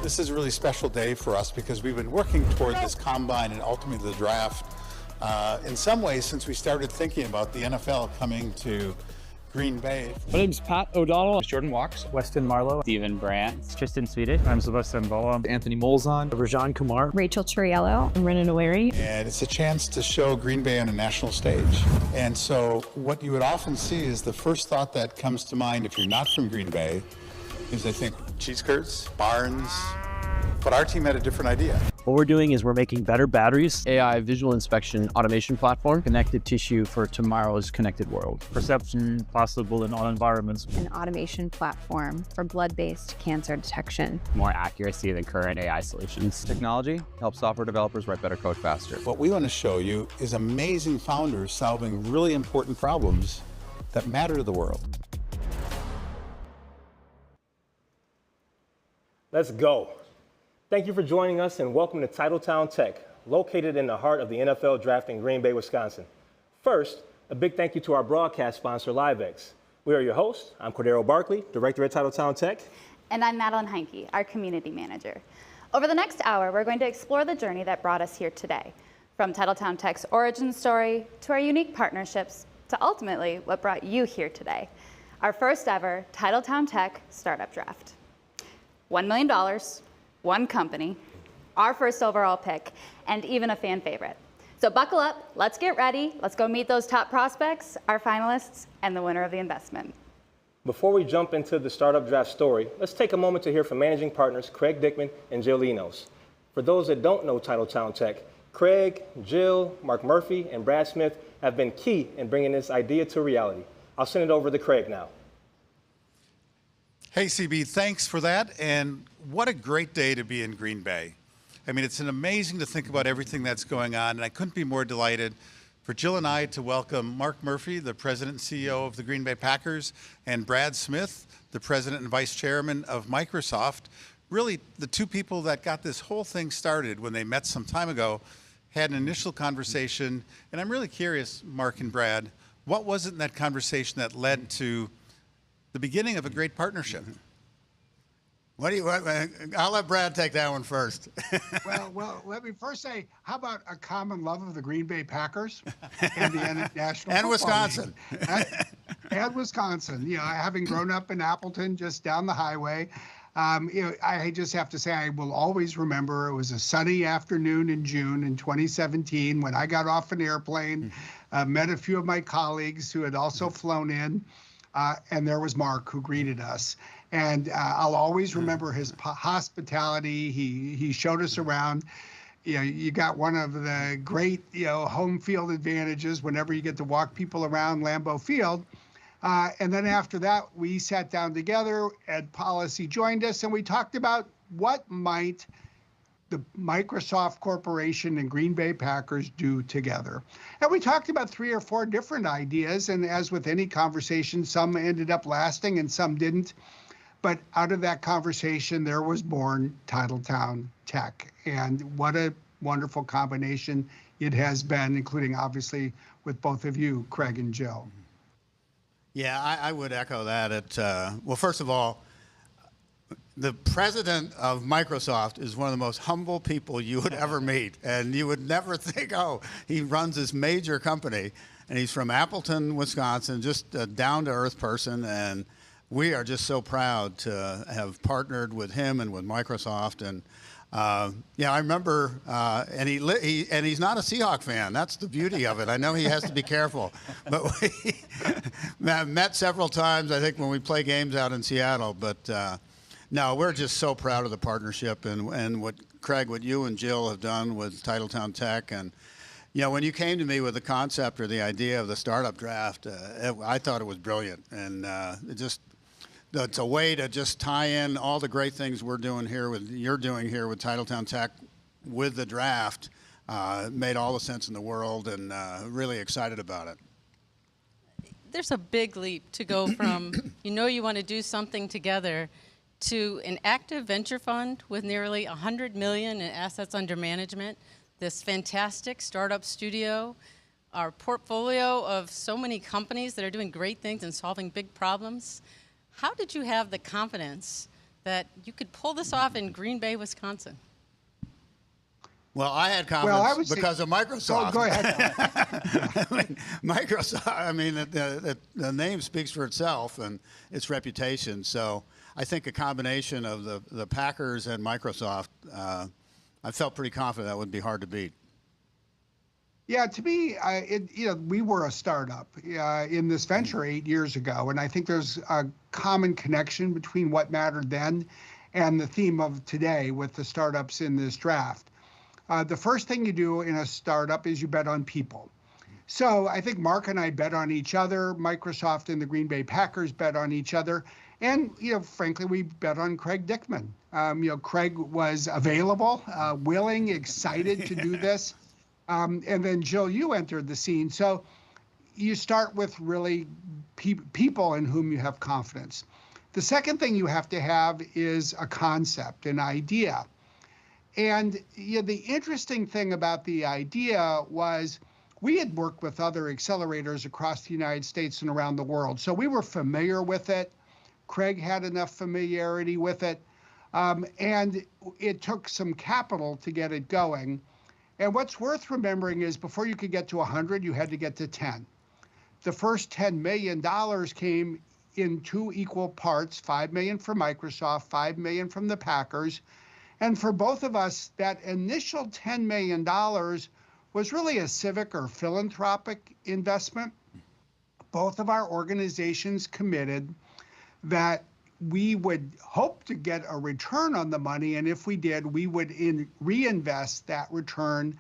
This is a really special day for us because we've been working toward this combine and ultimately the draft in some ways since we started thinking about the NFL coming to Green Bay. My name's Pat O'Donnell. Jordan Walks. Weston Marlowe. Steven Brandt. Tristan Swedish. I'm Sebastian Bola. Anthony Molzon. Rajan Kumar. Rachel Turiello. Renan Aweri. And it's a chance to show Green Bay on a national stage. And so what you would often see is the first thought that comes to mind if you're not from Green Bay is I think cheese curds, barns, but our team had a different idea. What we're doing is we're making better batteries, AI visual inspection automation platform, connected tissue for tomorrow's connected world. Perception possible in all environments. An automation platform for blood-based cancer detection. More accuracy than current AI solutions. Technology helps software developers write better code faster. What we want to show you is amazing founders solving really important problems that matter to the world. Let's go. Thank you for joining us and welcome to TitletownTech, located in the heart of the NFL draft in Green Bay, Wisconsin. First, a big thank you to our broadcast sponsor, LiveX. We are your hosts. I'm Cordero Barkley, Director at TitletownTech. And I'm Madeline Heinke, our Community Manager. Over the next hour, we're going to explore the journey that brought us here today, from TitletownTech's origin story to our unique partnerships to ultimately what brought you here today, our first ever TitletownTech Startup Draft. $1 million, one company, our first overall pick, and even a fan favorite. So buckle up, let's get ready, let's go meet those top prospects, our finalists, and the winner of the investment. Before we jump into the Startup Draft story, let's take a moment to hear from managing partners Craig Dickman and Jill Enos. For those that don't know TitletownTech, Craig, Jill, Mark Murphy, and Brad Smith have been key in bringing this idea to reality. I'll send it over to Craig now. Hey, CB, thanks for that. And what a great day to be in Green Bay. I mean, it's amazing to think about everything that's going on, and I couldn't be more delighted for Jill and I to welcome Mark Murphy, the president and CEO of the Green Bay Packers, and Brad Smith, the president and vice chairman of Microsoft. Really, the two people that got this whole thing started when they met some time ago, had an initial conversation. And I'm really curious, Mark and Brad, what was it in that conversation that led to the beginning of a great partnership? I'll let Brad take that one first. Well, let me first say, how about a common love of the Green Bay Packers and the National and Wisconsin. And Wisconsin. You know, having grown up in Appleton, just down the highway, you know, I just have to say I will always remember it was a sunny afternoon in June in 2017 when I got off an airplane, met a few of my colleagues who had also flown in. And there was Mark who greeted us. And I'll always remember his hospitality. He showed us around. You know, you got one of the great, home field advantages whenever you get to walk people around Lambeau Field. And then after that, we sat down together. Ed Policy joined us, and we talked about what might the Microsoft Corporation and Green Bay Packers do together. And we talked about 3 or 4 different ideas, and as with any conversation, some ended up lasting and some didn't. But out of that conversation, there was born TitletownTech. And what a wonderful combination it has been, including obviously with both of you, Craig and Jill. Yeah, I would echo that. Well, first of all, the president of Microsoft is one of the most humble people you would ever meet. And you would never think, oh, he runs this major company. And he's from Appleton, Wisconsin, just a down-to-earth person. And we are just so proud to have partnered with him and with Microsoft. And yeah, I remember, and he's not a Seahawk fan. That's the beauty of it. I know he has to be careful. But we met several times, I think, when we play games out in Seattle. But no, we're just so proud of the partnership and what, Craig, what you and Jill have done with TitletownTech. And, when you came to me with the concept or the idea of the startup draft, I thought it was brilliant. And it's a way to just tie in all the great things you're doing here with TitletownTech with the draft. Made all the sense in the world, and really excited about it. There's a big leap to go from, you want to do something together, to an active venture fund with nearly $100 million in assets under management, this fantastic startup studio, our portfolio of so many companies that are doing great things and solving big problems. How did you have the confidence that you could pull this off in Green Bay, Wisconsin? Well, I had confidence because of Microsoft. Go ahead. I mean, Microsoft, I mean, the name speaks for itself and its reputation. So I think a combination of the Packers and Microsoft, I felt pretty confident that would be hard to beat. Yeah, to me, we were a startup in this venture 8 years ago, and I think there's a common connection between what mattered then and the theme of today with the startups in this draft. The first thing you do in a startup is you bet on people. So I think Mark and I bet on each other. Microsoft and the Green Bay Packers bet on each other. And, frankly, we bet on Craig Dickman. Craig was available, willing, excited to do this. And then, Jill, you entered the scene. So you start with really people in whom you have confidence. The second thing you have to have is a concept, an idea. And the interesting thing about the idea was we had worked with other accelerators across the United States and around the world. So we were familiar with it. Craig had enough familiarity with it. And it took some capital to get it going. And what's worth remembering is before you could get to 100, you had to get to 10. The first $10 million came in 2 equal parts, $5 million from Microsoft, $5 million from the Packers. And for both of us, that initial $10 million was really a civic or philanthropic investment. Both of our organizations committed that we would hope to get a return on the money, and if we did, we would reinvest that return,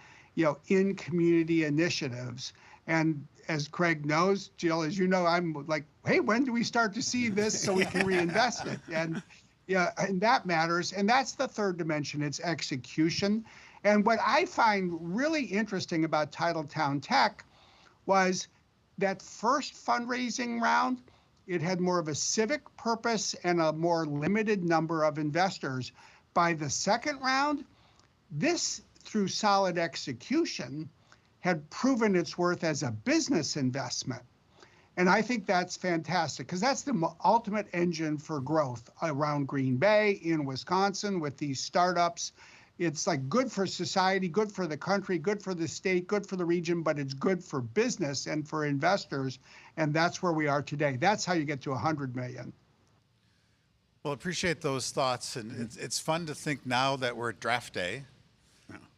in community initiatives. And as Craig knows, Jill, as you know, I'm like, hey, when do we start to see this so we can reinvest it? And and that matters. And that's the third dimension. It's execution. And what I find really interesting about TitletownTech was that first fundraising round, it had more of a civic purpose and a more limited number of investors. By the second round, this, through solid execution, had proven its worth as a business investment. And I think that's fantastic because that's the ultimate engine for growth around Green Bay, in Wisconsin, with these startups. It's like good for society, good for the country, good for the state, good for the region, but it's good for business and for investors. And that's where we are today. That's how you get to 100 million. Well, appreciate those thoughts. And it's fun to think now that we're at draft day,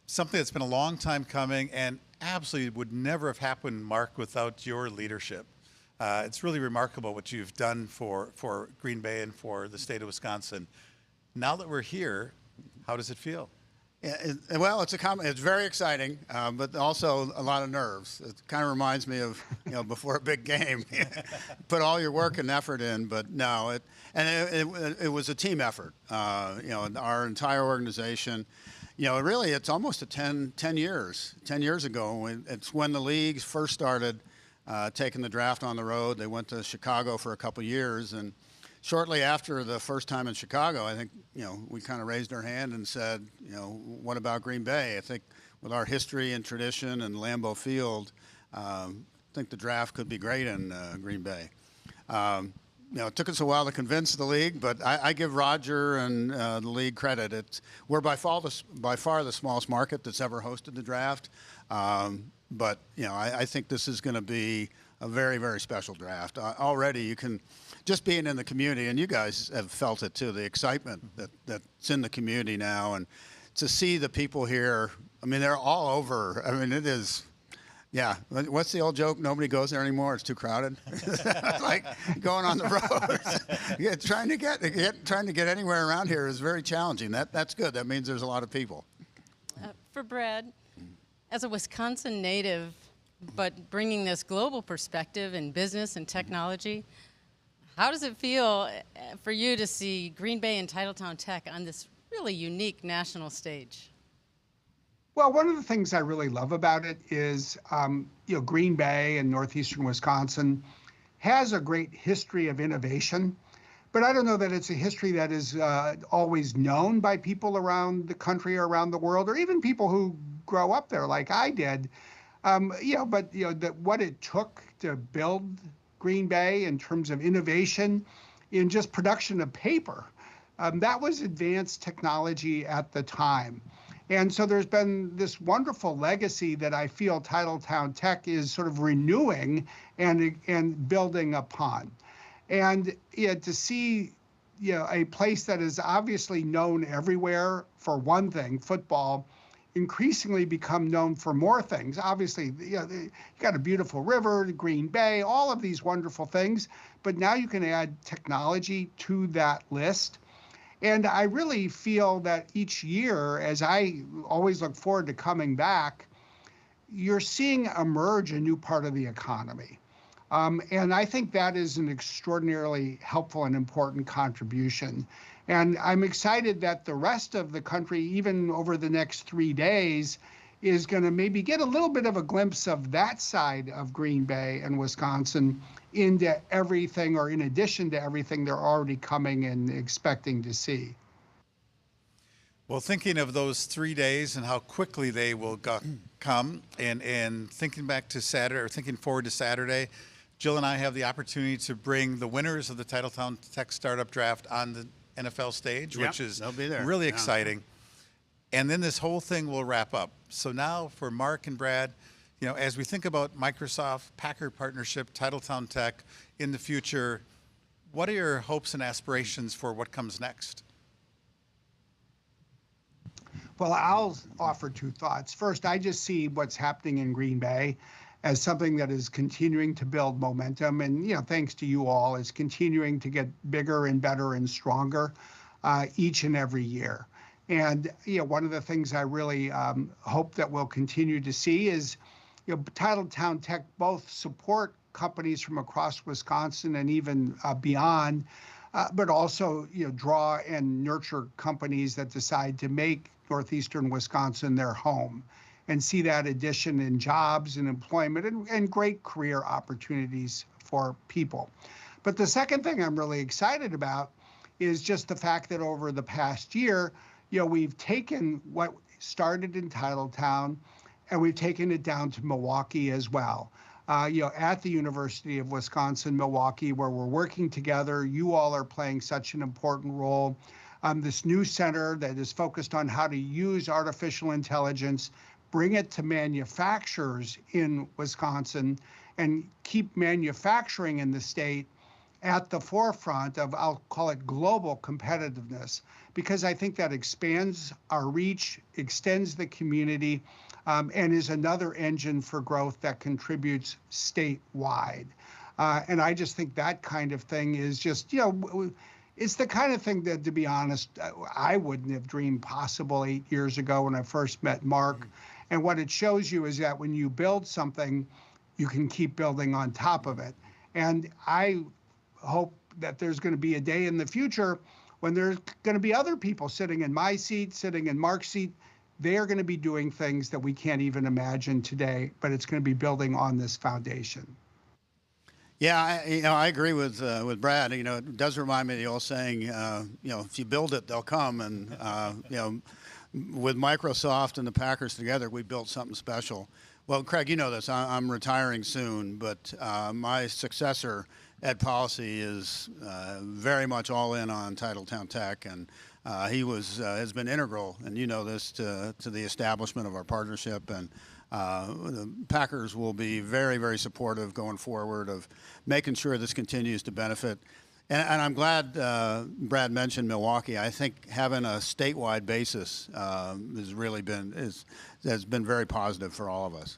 something that's been a long time coming and absolutely would never have happened, Mark, without your leadership. It's really remarkable what you've done for Green Bay and for the state of Wisconsin. Now that we're here, how does it feel? Yeah, well, it's very exciting, but also a lot of nerves. It kind of reminds me of, before a big game, put all your work and effort in, but no, it was a team effort. Our entire organization, really, it's almost 10 years ago. It's when the leagues first started taking the draft on the road. They went to Chicago for a couple years, and shortly after the first time in Chicago, I think, we kind of raised our hand and said, what about Green Bay? I think with our history and tradition and Lambeau Field, I think the draft could be great in Green Bay. It took us a while to convince the league, but I give Roger and the league credit. We're by far the smallest market that's ever hosted the draft. But, I think this is going to be a very, very special draft. Already you can, just being in the community, and you guys have felt it too, the excitement that's in the community now. And to see the people here, I mean, they're all over. I mean, it is, yeah. What's the old joke? Nobody goes there anymore. It's too crowded. Like going on the road. Trying to get anywhere around here is very challenging. That's good. That means there's a lot of people. For Brad, as a Wisconsin native, but bringing this global perspective in business and technology, how does it feel for you to see Green Bay and TitletownTech on this really unique national stage? Well, one of the things I really love about it is, Green Bay and northeastern Wisconsin has a great history of innovation, but I don't know that it's a history that is always known by people around the country or around the world, or even people who grow up there like I did. What it took to build Green Bay in terms of innovation in just production of paper, that was advanced technology at the time. And so there's been this wonderful legacy that I feel TitletownTech is sort of renewing and building upon. And to see a place that is obviously known everywhere for one thing, football, increasingly become known for more things. Obviously, you got a beautiful river, the Green Bay, all of these wonderful things, but now you can add technology to that list. And I really feel that each year, as I always look forward to coming back, you're seeing emerge a new part of the economy. And I think that is an extraordinarily helpful and important contribution. And I'm excited that the rest of the country, even over the next 3 days, is going to maybe get a little bit of a glimpse of that side of Green Bay and Wisconsin into everything, or in addition to everything they're already coming and expecting to see. Well, thinking of those 3 days and how quickly they will come, and thinking back to Saturday, or thinking forward to Saturday, Jill and I have the opportunity to bring the winners of the TitletownTech Startup Draft on the NFL stage, which is really exciting. And then this whole thing will wrap up. So now for Mark and Brad, as we think about Microsoft, Packer partnership, TitletownTech in the future, what are your hopes and aspirations for what comes next? Well, I'll offer two thoughts. First, I just see what's happening in Green Bay as something that is continuing to build momentum, and thanks to you all, is continuing to get bigger and better and stronger each and every year. And one of the things I really hope that we'll continue to see is TitletownTech both support companies from across Wisconsin and even beyond, but also draw and nurture companies that decide to make northeastern Wisconsin their home, and see that addition in jobs and employment and great career opportunities for people. But the second thing I'm really excited about is just the fact that over the past year, we've taken what started in Titletown and we've taken it down to Milwaukee as well. At the University of Wisconsin-Milwaukee, where we're working together, you all are playing such an important role. This new center that is focused on how to use artificial intelligence, bring it to manufacturers in Wisconsin, and keep manufacturing in the state at the forefront of, I'll call it, global competitiveness, because I think that expands our reach, extends the community, and is another engine for growth that contributes statewide. And I just think that kind of thing is just, it's the kind of thing that, to be honest, I wouldn't have dreamed possible 8 years ago when I first met Mark. And what it shows you is that when you build something, you can keep building on top of it. And I hope that there's going to be a day in the future when there's going to be other people sitting in my seat, sitting in Mark's seat. They're going to be doing things that we can't even imagine today, but it's going to be building on this foundation. Yeah, I agree with Brad. It does remind me of the old saying, if you build it, they'll come. And with Microsoft and the Packers together, we built something special. Well, Craig, you know this. I'm retiring soon, but my successor, Ed Policy, is very much all in on TitletownTech, and he has been integral, and you know this, to the establishment of our partnership. And the Packers will be very, very supportive going forward of making sure this continues to benefit. And I'm glad Brad mentioned Milwaukee. I think having a statewide basis has been very positive for all of us.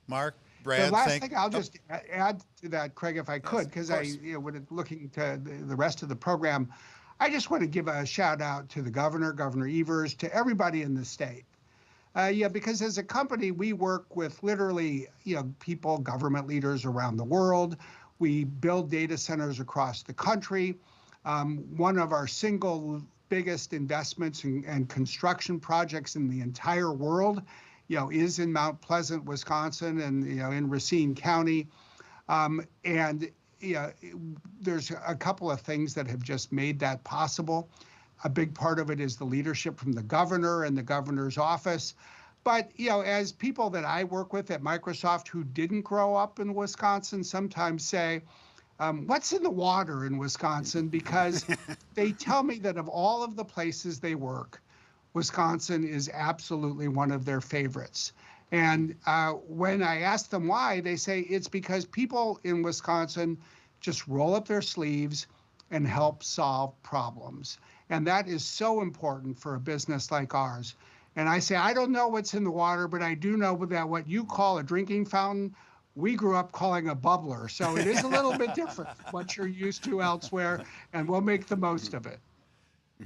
Mark, Brad, the last thing I'll just add to that, Craig, if I could, because when looking to the rest of the program, I just want to give a shout out to the governor, Governor Evers, to everybody in the state. Because as a company, we work with literally, people, government leaders around the world. We build data centers across the country. One of our single biggest investments and construction projects in the entire world, is in Mount Pleasant, Wisconsin, and in Racine County. There's a couple of things that have just made that possible. A big part of it is the leadership from the governor and the governor's office. But, as people that I work with at Microsoft who didn't grow up in Wisconsin sometimes say, what's in the water in Wisconsin, because they tell me that of all of the places they work, Wisconsin is absolutely one of their favorites. And when I ask them why, they say it's because people in Wisconsin just roll up their sleeves and help solve problems. And that is so important for a business like ours. And I say, I don't know what's in the water, but I do know that what you call a drinking fountain, we grew up calling a bubbler. So it is a little bit different what you're used to elsewhere, and we'll make the most of it.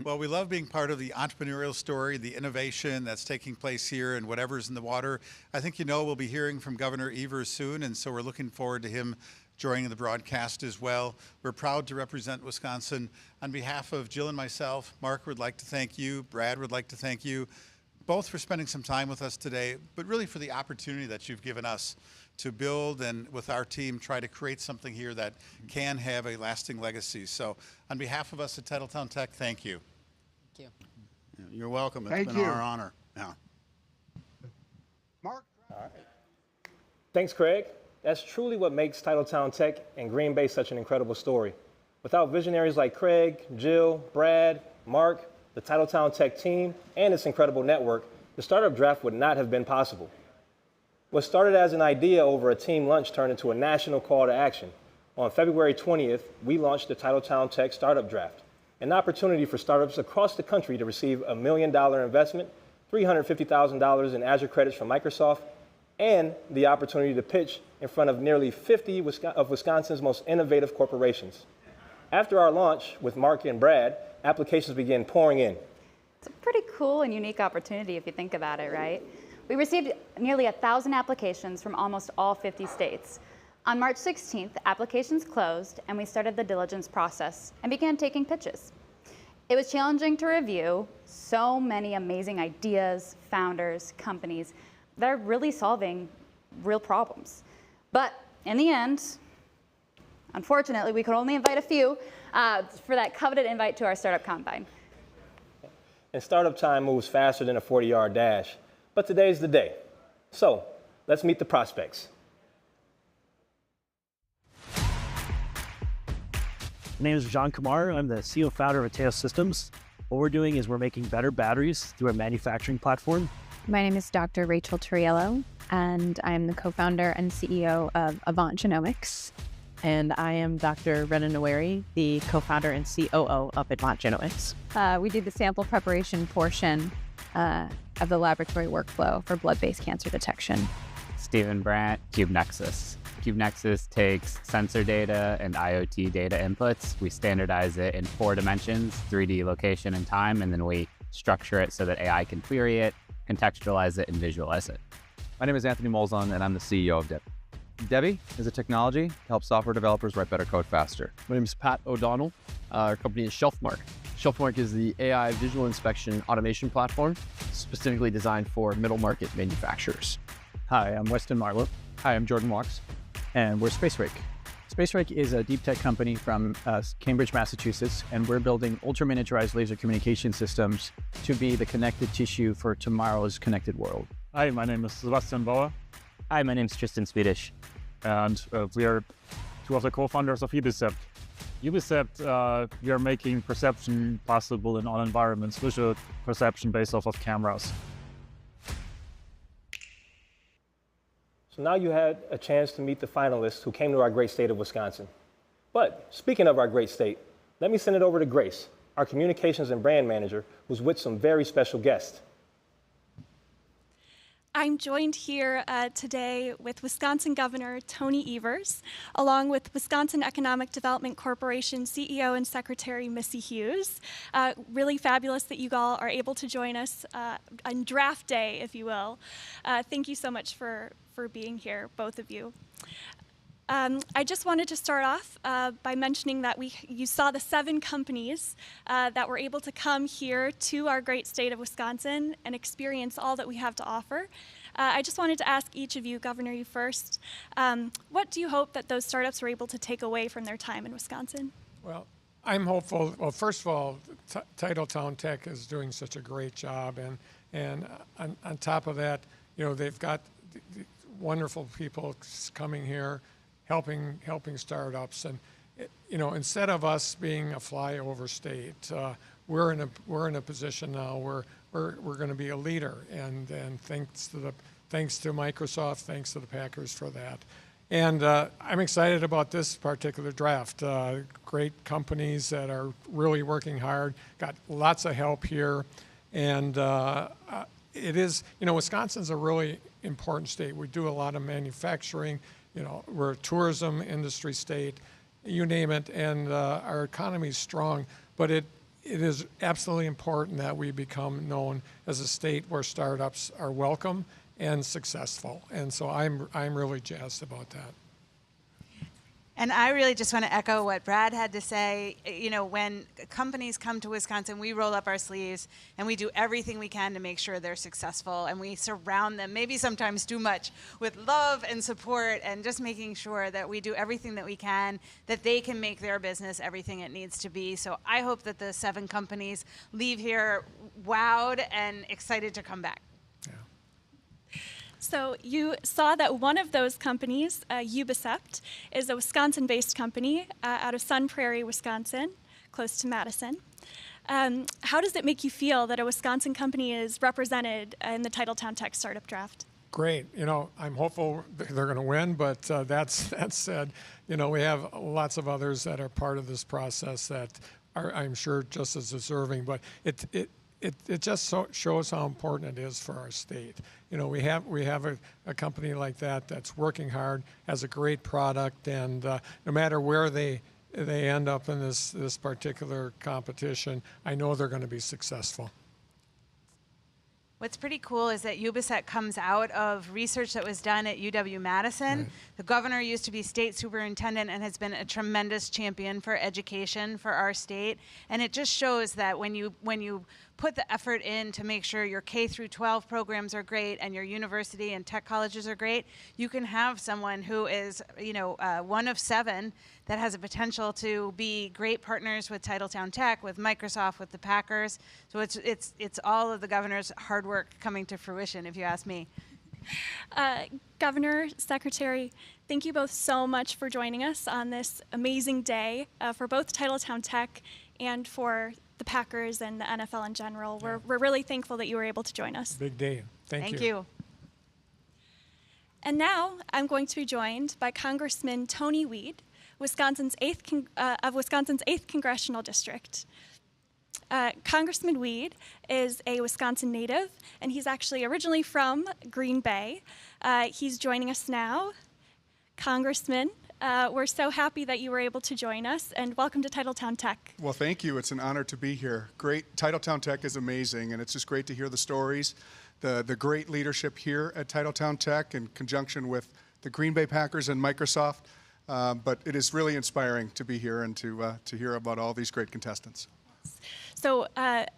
Well, we love being part of the entrepreneurial story, the innovation that's taking place here and whatever's in the water. I think we'll be hearing from Governor Evers soon, and so we're looking forward to him joining the broadcast as well. We're proud to represent Wisconsin. On behalf of Jill and myself, Mark would like to thank you, Brad would like to thank you, both for spending some time with us today, but really for the opportunity that you've given us to build and with our team try to create something here that can have a lasting legacy. So on behalf of us at Titletown Tech, thank you. Yeah, you're welcome. It's Thank been you. our honor. Yeah. Mark? All right. Thanks, Craig. That's truly what makes Titletown Tech and Green Bay such an incredible story. Without visionaries like Craig, Jill, Brad, Mark, the Titletown Tech team, and its incredible network, the Startup Draft would not have been possible. What started as an idea over a team lunch turned into a national call to action. On February 20th, we launched the Titletown Tech Startup Draft, an opportunity for startups across the country to receive $1 million investment, $350,000 in Azure credits from Microsoft, and the opportunity to pitch in front of nearly 50 of Wisconsin's most innovative corporations. After our launch with Mark and Brad, applications began pouring in. It's a pretty cool and unique opportunity if you think about it, right? We received nearly 1,000 applications from almost all 50 states. On March 16th, applications closed and we started the diligence process and began taking pitches. It was challenging to review so many amazing ideas, founders, companies that are really solving real problems. But in the end, unfortunately, we could only invite a few for that coveted invite to our Startup Combine. And startup time moves faster than a 40-yard dash. But today's the day. So let's meet the prospects. My name is John Kumar. I'm the CEO founder of Ateo Systems. What we're doing is we're making better batteries through a manufacturing platform. My name is Dr. Rachel Turriello, and I am the co-founder and CEO of Avant Genomics. And I am Dr. Rena Naweri, the co-founder and COO of Avant Genomics. We do the sample preparation portion of the laboratory workflow for blood-based cancer detection. Stephen Brandt, CubeNexus. CubeNexus takes sensor data and IoT data inputs. We standardize it in 4 dimensions, 3D location and time, and then we structure it so that AI can query it, contextualize it, and visualize it. My name is Anthony Molzon, and I'm the CEO of Debbie. Debbie is a technology to help software developers write better code faster. My name is Pat O'Donnell. Our company is Shelfmark. Shelfmark is the AI visual inspection automation platform specifically designed for middle market manufacturers. Hi, I'm Weston Marlowe. Hi, I'm Jordan Walks. And we're SpaceRake. SpaceRake is a deep tech company from Cambridge, Massachusetts, and we're building ultra-miniaturized laser communication systems to be the connected tissue for tomorrow's connected world. Hi, my name is Sebastian Bauer. Hi, my name is Tristan Swedish. And we are 2 of the co-founders of Ubicept. Ubicept, we are making perception possible in all environments, visual perception based off of cameras. So now you had a chance to meet the finalists who came to our great state of Wisconsin. But speaking of our great state, let me send it over to Grace, our communications and brand manager, who's with some very special guests. I'm joined here today with Wisconsin Governor Tony Evers, along with Wisconsin Economic Development Corporation CEO and Secretary Missy Hughes. Really fabulous that you all are able to join us on draft day, if you will. Thank you so much for being here, both of you. I just wanted to start off by mentioning that you saw the 7 companies that were able to come here to our great state of Wisconsin and experience all that we have to offer. I just wanted to ask each of you, Governor, you first, what do you hope that those startups were able to take away from their time in Wisconsin? Well, I'm hopeful. Well, first of all, Titletown Tech is doing such a great job, and on top of that, they've got wonderful people coming here, helping startups, instead of us being a flyover state, we're in a position now where we're going to be a leader, and thanks to Microsoft, thanks to the Packers for that. And I'm excited about this particular draft. Great companies that are really working hard, got lots of help here. And it is, Wisconsin's a really important state. We do a lot of manufacturing. We're a tourism industry state, you name it, and our economy is strong. But it is absolutely important that we become known as a state where startups are welcome and successful. And so I'm really jazzed about that. And I really just want to echo what Brad had to say. When companies come to Wisconsin, we roll up our sleeves and we do everything we can to make sure they're successful, and we surround them, maybe sometimes too much, with love and support, and just making sure that we do everything that we can, that they can make their business everything it needs to be. So I hope that the 7 companies leave here wowed and excited to come back. So you saw that one of those companies, Ubicept, is a Wisconsin-based company out of Sun Prairie, Wisconsin, close to Madison. How does it make you feel that a Wisconsin company is represented in the TitletownTech Startup Draft? Great. I'm hopeful they're going to win, but that said, we have lots of others that are part of this process that are, I'm sure, just as deserving. But it just shows how important it is for our state. We have a company like that that's working hard, has a great product, and no matter where they end up in this particular competition, I know they're going to be successful. What's pretty cool is that Ubicept comes out of research that was done at UW-Madison. Right. The governor used to be state superintendent and has been a tremendous champion for education for our state. And it just shows that when you put the effort in to make sure your K through 12 programs are great and your university and tech colleges are great, you can have someone who is, one of 7 that has a potential to be great partners with TitletownTech, with Microsoft, with the Packers. So it's all of the governor's hard work coming to fruition, if you ask me. Governor, Secretary, thank you both so much for joining us on this amazing day for both TitletownTech and for the Packers and the NFL in general. We're really thankful that you were able to join us. Big day. Thank you. And now I'm going to be joined by Congressman Tony Weed, Wisconsin's 8th Congressional District. Congressman Weed is a Wisconsin native, and he's actually originally from Green Bay. He's joining us now. Congressman, we're so happy that you were able to join us, and welcome to TitletownTech. Well, thank you. It's an honor to be here. Great. TitletownTech is amazing, and it's just great to hear the stories, the great leadership here at TitletownTech in conjunction with the Green Bay Packers and Microsoft. But it is really inspiring to be here and to hear about all these great contestants. So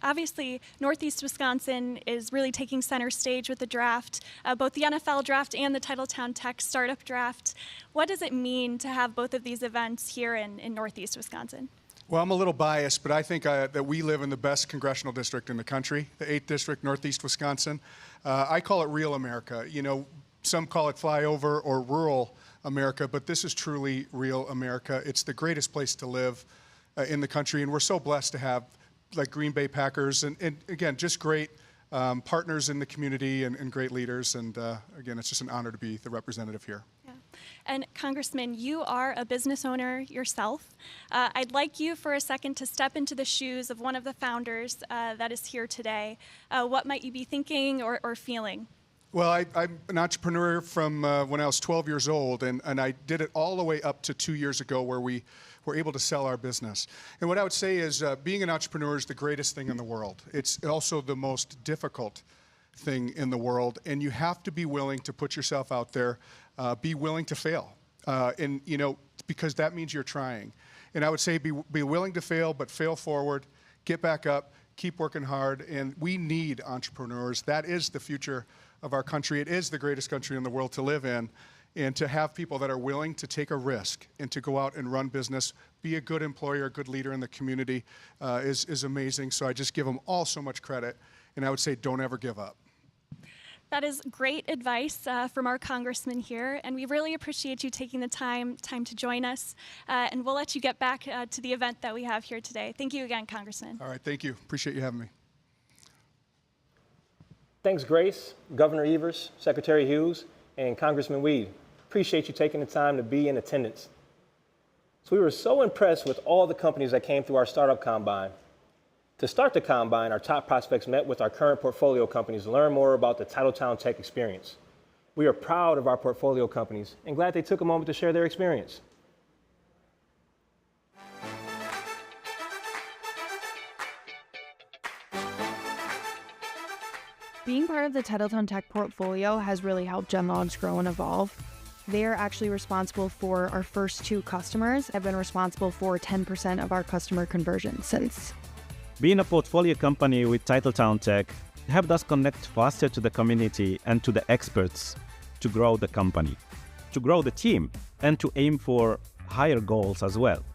obviously, Northeast Wisconsin is really taking center stage with the draft, both the NFL draft and the TitletownTech Startup Draft. What does it mean to have both of these events here in Northeast Wisconsin? Well, I'm a little biased, but I think that we live in the best congressional district in the country, the 8th District, Northeast Wisconsin. I call it real America. Some call it flyover or rural America, but this is truly real America. It's the greatest place to live in the country, and we're so blessed to have like Green Bay Packers and again, just great partners in the community and great leaders. And again, it's just an honor to be the representative here. Yeah. And Congressman, you are a business owner yourself. I'd like you for a second to step into the shoes of one of the founders that is here today. What might you be thinking or feeling? Well, I'm an entrepreneur from when I was 12 years old, and I did it all the way up to 2 years ago where we were able to sell our business. And what I would say is being an entrepreneur is the greatest thing in the world. It's also the most difficult thing in the world, and you have to be willing to put yourself out there, be willing to fail, because that means you're trying. And I would say be willing to fail, but fail forward, get back up, keep working hard, and we need entrepreneurs. That is the future of our country. It is the greatest country in the world to live in, and to have people that are willing to take a risk and to go out and run business, be a good employer, a good leader in the community is amazing. So I just give them all so much credit, and I would say don't ever give up. That is great advice from our congressman here, and we really appreciate you taking the time to join us. And we'll let you get back to the event that we have here today. Thank you again, Congressman. All right, thank you. Appreciate you having me. Thanks, Grace, Governor Evers, Secretary Hughes, and Congressman Weed. Appreciate you taking the time to be in attendance. So we were so impressed with all the companies that came through our startup combine. To start the combine, our top prospects met with our current portfolio companies to learn more about the TitletownTech experience. We are proud of our portfolio companies and glad they took a moment to share their experience. Being part of the TitletownTech portfolio has really helped GenLogs grow and evolve. They are actually responsible for our first 2 customers, have been responsible for 10% of our customer conversions since. Being a portfolio company with TitletownTech helped us connect faster to the community and to the experts to grow the company, to grow the team, and to aim for higher goals as well.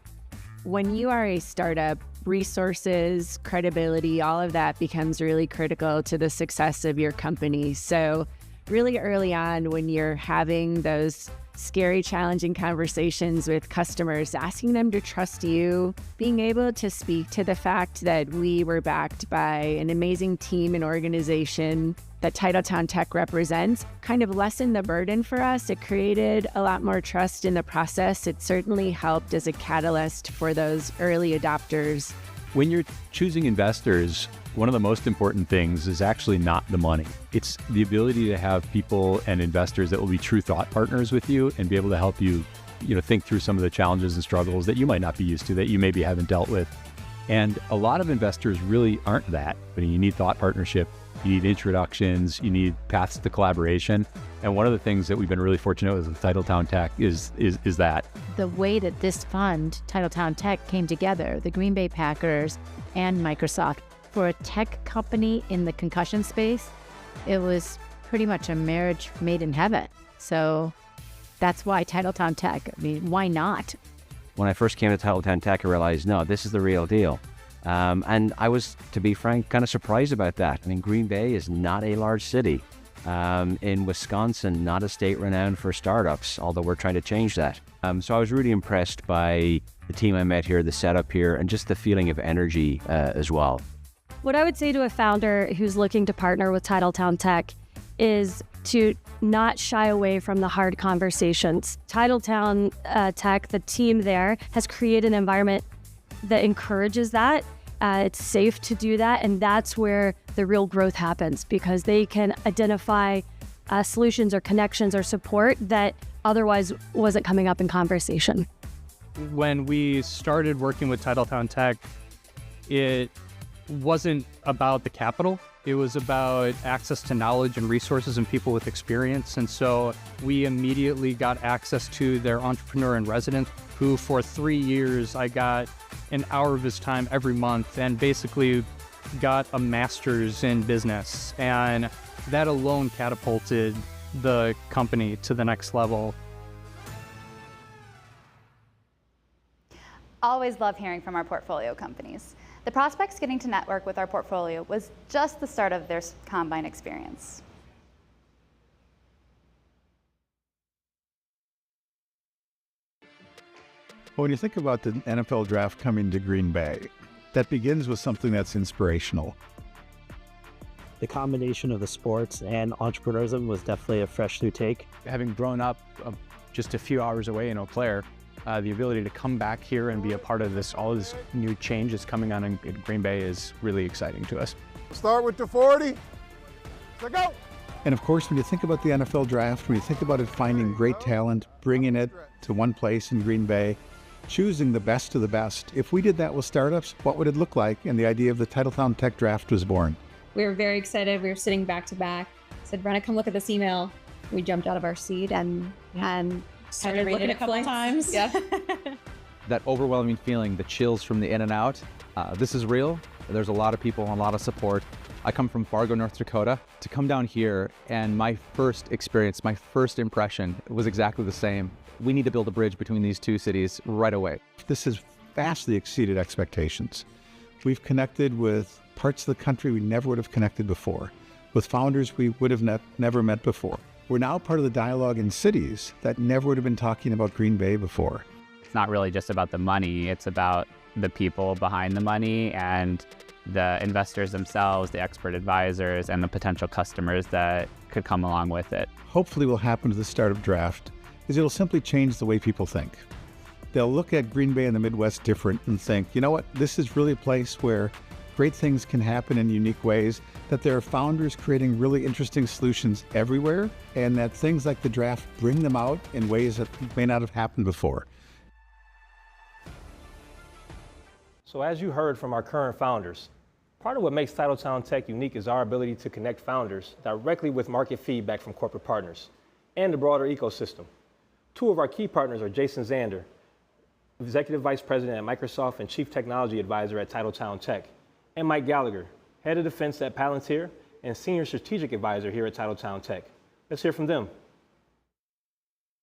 When you are a startup, resources, credibility, all of that becomes really critical to the success of your company. So really early on, when you're having those scary, challenging conversations with customers, asking them to trust you, being able to speak to the fact that we were backed by an amazing team and organization that TitletownTech represents kind of lessened the burden for us. It created a lot more trust in the process. It certainly helped as a catalyst for those early adopters. When you're choosing investors, one of the most important things is actually not the money. It's the ability to have people and investors that will be true thought partners with you and be able to help you, think through some of the challenges and struggles that you might not be used to, that you maybe haven't dealt with. And a lot of investors really aren't that. I mean, you need thought partnership, you need introductions, you need paths to collaboration. And one of the things that we've been really fortunate with TitletownTech is that. The way that this fund, TitletownTech, came together, the Green Bay Packers and Microsoft, for a tech company in the concussion space, it was pretty much a marriage made in heaven. So that's why TitletownTech. I mean, why not? When I first came to TitletownTech, I realized, no, this is the real deal. And I was, to be frank, kind of surprised about that. I mean, Green Bay is not a large city. In Wisconsin, not a state renowned for startups, although we're trying to change that. So I was really impressed by the team I met here, the setup here, and just the feeling of energy as well. What I would say to a founder who's looking to partner with TitletownTech is to not shy away from the hard conversations. TitletownTech, the team there, has created an environment that encourages that. It's safe to do that, and that's where the real growth happens, because they can identify solutions or connections or support that otherwise wasn't coming up in conversation. When we started working with TitletownTech, it wasn't about the capital. It was about access to knowledge and resources and people with experience. And so we immediately got access to their entrepreneur in residence, who for 3 years I got an hour of his time every month and basically got a master's in business. And that alone catapulted the company to the next level. Always love hearing from our portfolio companies. The prospects getting to network with our portfolio was just the start of their combine experience. Well, when you think about the NFL draft coming to Green Bay, that begins with something that's inspirational. The combination of the sports and entrepreneurism was definitely a fresh new take. Having grown up just a few hours away in Eau Claire, the ability to come back here and be a part of this, all this new change that's coming on in Green Bay is really exciting to us. Start with the 40. Let's go. And of course, when you think about the NFL draft, when you think about it finding great talent, bringing it to one place in Green Bay, choosing the best of the best, if we did that with startups, what would it look like? And the idea of the TitletownTech Draft was born. We were very excited. We were sitting back to back. Said, Brenna, come look at this email. We jumped out of our seat and started looking a couple times. Yeah. That overwhelming feeling, the chills from the in and out, this is real. There's a lot of people, a lot of support. I come from Fargo, North Dakota. To come down here and my first experience, my first impression was exactly the same. We need to build a bridge between these two cities right away. This has vastly exceeded expectations. We've connected with parts of the country we never would have connected before. with founders we would have never met before. We're now part of the dialogue in cities that never would have been talking about Green Bay before. It's not really just about the money, it's about the people behind the money and the investors themselves, the expert advisors, and the potential customers that could come along with it. Hopefully what will happen to the startup draft is it'll simply change the way people think. They'll look at Green Bay and the Midwest different and think, you know what, this is really a place where great things can happen in unique ways, that there are founders creating really interesting solutions everywhere, and that things like the draft bring them out in ways that may not have happened before. So as you heard from our current founders, part of what makes TitletownTech unique is our ability to connect founders directly with market feedback from corporate partners and the broader ecosystem. Two of our key partners are Jason Zander, Executive Vice President at Microsoft and Chief Technology Advisor at TitletownTech, and Mike Gallagher, Head of Defense at Palantir and Senior Strategic Advisor here at TitletownTech. Let's hear from them.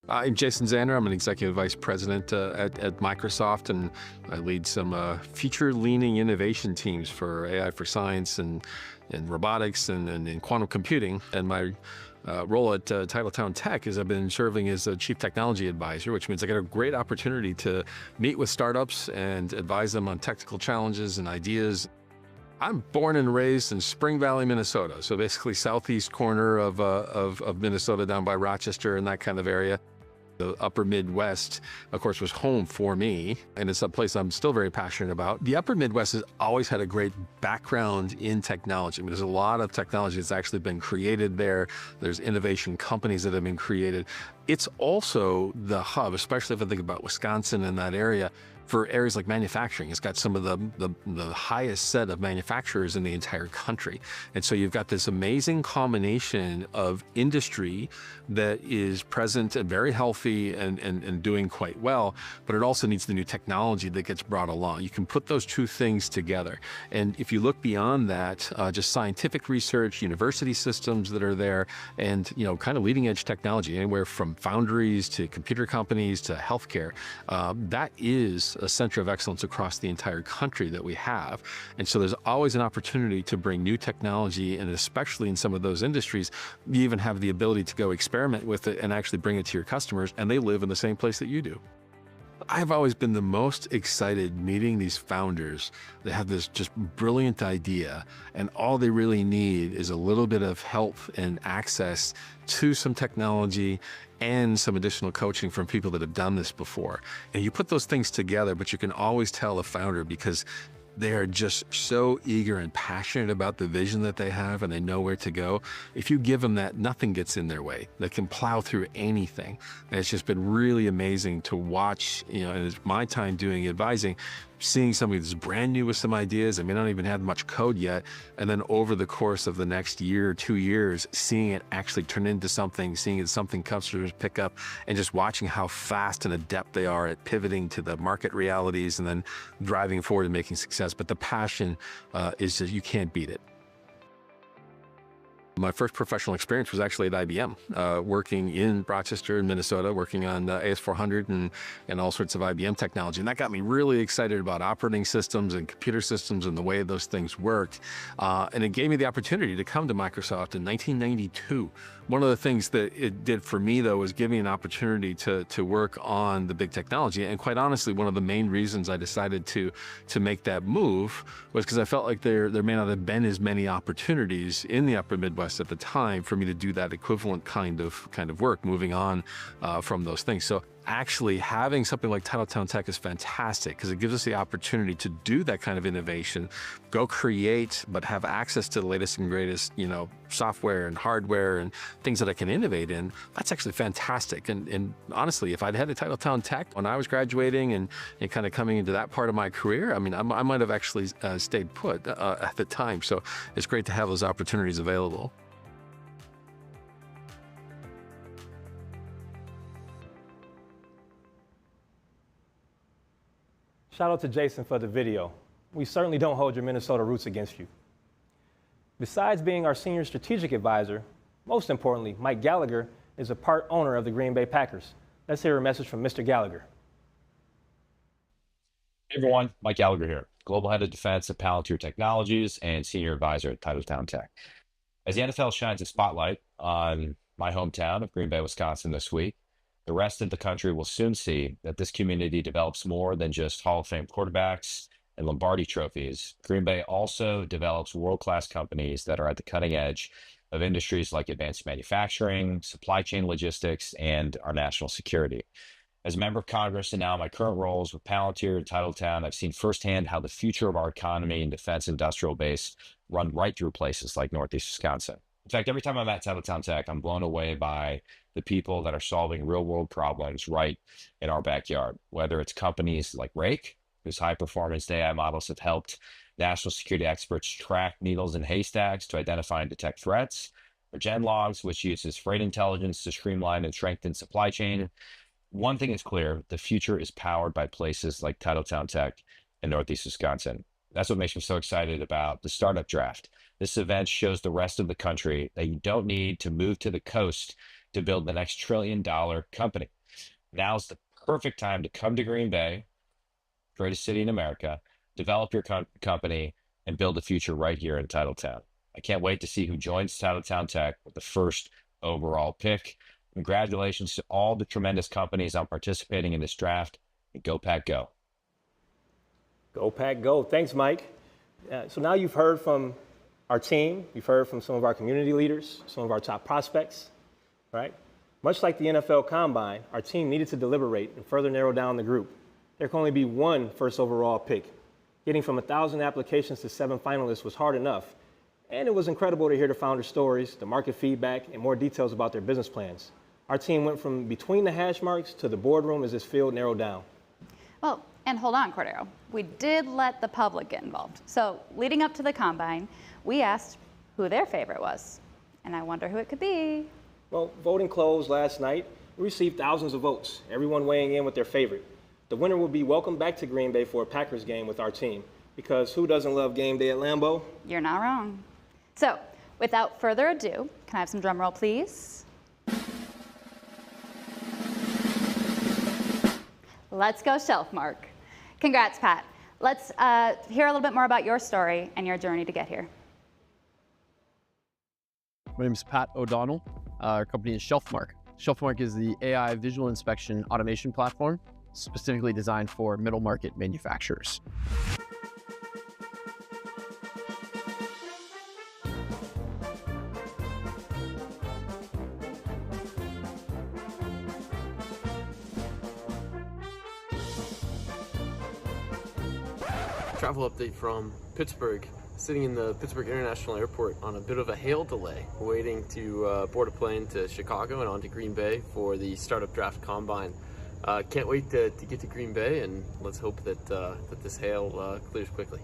I'm Jason Zander. I'm an Executive Vice President at Microsoft, and I lead some feature-leaning innovation teams for AI for science and robotics and quantum computing. And my role at TitletownTech is I've been serving as a Chief Technology Advisor, which means I get a great opportunity to meet with startups and advise them on technical challenges and ideas. I'm born and raised in Spring Valley, Minnesota, so basically southeast corner of Minnesota, down by Rochester and that kind of area. The upper Midwest, of course, was home for me, and it's a place I'm still very passionate about. The upper Midwest has always had a great background in technology. I mean, there's a lot of technology that's actually been created there. There's innovation companies that have been created. It's also the hub, especially if I think about Wisconsin and that area, for areas like manufacturing. It's got some of the highest set of manufacturers in the entire country. And so you've got this amazing combination of industry that is present and very healthy and doing quite well, but it also needs the new technology that gets brought along. You can put those two things together. And if you look beyond that, just scientific research, university systems that are there, and kind of leading edge technology, anywhere from foundries to computer companies to healthcare, that is a center of excellence across the entire country that we have. And so there's always an opportunity to bring new technology, and especially in some of those industries, you even have the ability to go experiment with it and actually bring it to your customers, and they live in the same place that you do. I've always been the most excited meeting these founders that have this just brilliant idea, and all they really need is a little bit of help and access to some technology and some additional coaching from people that have done this before. And you put those things together, but you can always tell a founder because they are just so eager and passionate about the vision that they have, and they know where to go. If you give them that, nothing gets in their way. They can plow through anything. And it's just been really amazing to watch, and it's my time doing advising, seeing somebody that's brand new with some ideas, and may not even have much code yet, and then over the course of the next year or 2 years, seeing it actually turn into something, seeing it something customers pick up, and just watching how fast and adept they are at pivoting to the market realities and then driving forward and making success. But the passion is just, you can't beat it. My first professional experience was actually at IBM, working in Rochester, Minnesota, working on AS400 and all sorts of IBM technology. And that got me really excited about operating systems and computer systems and the way those things worked. And it gave me the opportunity to come to Microsoft in 1992. One of the things that it did for me, though, was give me an opportunity to work on the big technology. And quite honestly, one of the main reasons I decided to make that move was because I felt like there may not have been as many opportunities in the upper Midwest at the time for me to do that equivalent kind of work, moving on from those things. So actually having something like TitletownTech is fantastic because it gives us the opportunity to do that kind of innovation, go create, but have access to the latest and greatest, software and hardware and things that I can innovate in. That's actually fantastic. And honestly, if I'd had a TitletownTech when I was graduating and kind of coming into that part of my career, I mean, I might have actually stayed put at the time. So it's great to have those opportunities available. Shout out to Jason for the video. We certainly don't hold your Minnesota roots against you. Besides being our senior strategic advisor, most importantly, Mike Gallagher is a part owner of the Green Bay Packers. Let's hear a message from Mr. Gallagher. Hey everyone, Mike Gallagher here, Global Head of Defense at Palantir Technologies and Senior Advisor at TitletownTech. As the NFL shines a spotlight on my hometown of Green Bay, Wisconsin this week, the rest of the country will soon see that this community develops more than just Hall of Fame quarterbacks and Lombardi trophies. Green Bay also develops world-class companies that are at the cutting edge of industries like advanced manufacturing, supply chain logistics, and our national security. As a member of Congress and now in my current roles with Palantir and Titletown, I've seen firsthand how the future of our economy and defense industrial base run right through places like Northeast Wisconsin. In fact, every time I'm at TitletownTech, I'm blown away by the people that are solving real-world problems right in our backyard, whether it's companies like Rake, whose high-performance AI models have helped national security experts track needles in haystacks to identify and detect threats, or GenLogs, which uses freight intelligence to streamline and strengthen supply chain. One thing is clear, the future is powered by places like TitletownTech in Northeast Wisconsin. That's what makes me so excited about the Startup Draft. This event shows the rest of the country that you don't need to move to the coast to build the next trillion-dollar company. Now's the perfect time to come to Green Bay, greatest city in America, develop your company, and build a future right here in Titletown. I can't wait to see who joins TitletownTech with the first overall pick. Congratulations to all the tremendous companies on participating in this draft, and go Pack Go. Go Pack Go. Thanks, Mike. So now you've heard from our team, you've heard from some of our community leaders, some of our top prospects, right? Much like the NFL Combine, our team needed to deliberate and further narrow down the group. There can only be one first overall pick. Getting from 1,000 applications to 7 finalists was hard enough, and it was incredible to hear the founders' stories, the market feedback, and more details about their business plans. Our team went from between the hash marks to the boardroom as this field narrowed down. Well, and hold on, Cordero. We did let the public get involved. So leading up to the Combine, we asked who their favorite was. And I wonder who it could be. Well, voting closed last night. We received thousands of votes, everyone weighing in with their favorite. The winner will be welcomed back to Green Bay for a Packers game with our team. Because who doesn't love game day at Lambeau? You're not wrong. So without further ado, can I have some drum roll, please? Let's go Shelf Mark. Congrats, Pat. Let's hear a little bit more about your story and your journey to get here. My name is Pat O'Donnell. Our company is Shelfmark. Shelfmark is the AI visual inspection automation platform specifically designed for middle market manufacturers. Travel update from Pittsburgh. Sitting in the Pittsburgh International Airport on a bit of a hail delay, waiting to board a plane to Chicago and on to Green Bay for the Startup Draft Combine. Can't wait to get to Green Bay, and let's hope that, that this hail clears quickly.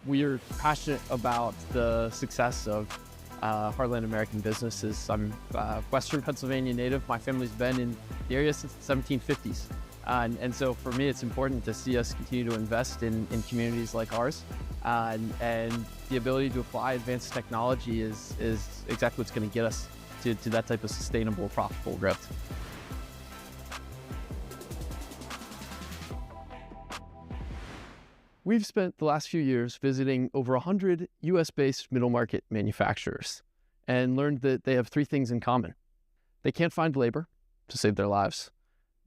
We are passionate about the success of Heartland American businesses. I'm a Western Pennsylvania native. My family's been in the area since the 1750s. And so for me, it's important to see us continue to invest in communities like ours. And the ability to apply advanced technology is exactly what's going to get us to that type of sustainable, profitable growth. We've spent the last few years visiting over 100 US-based middle market manufacturers and learned that they have 3 things in common. They can't find labor to save their lives.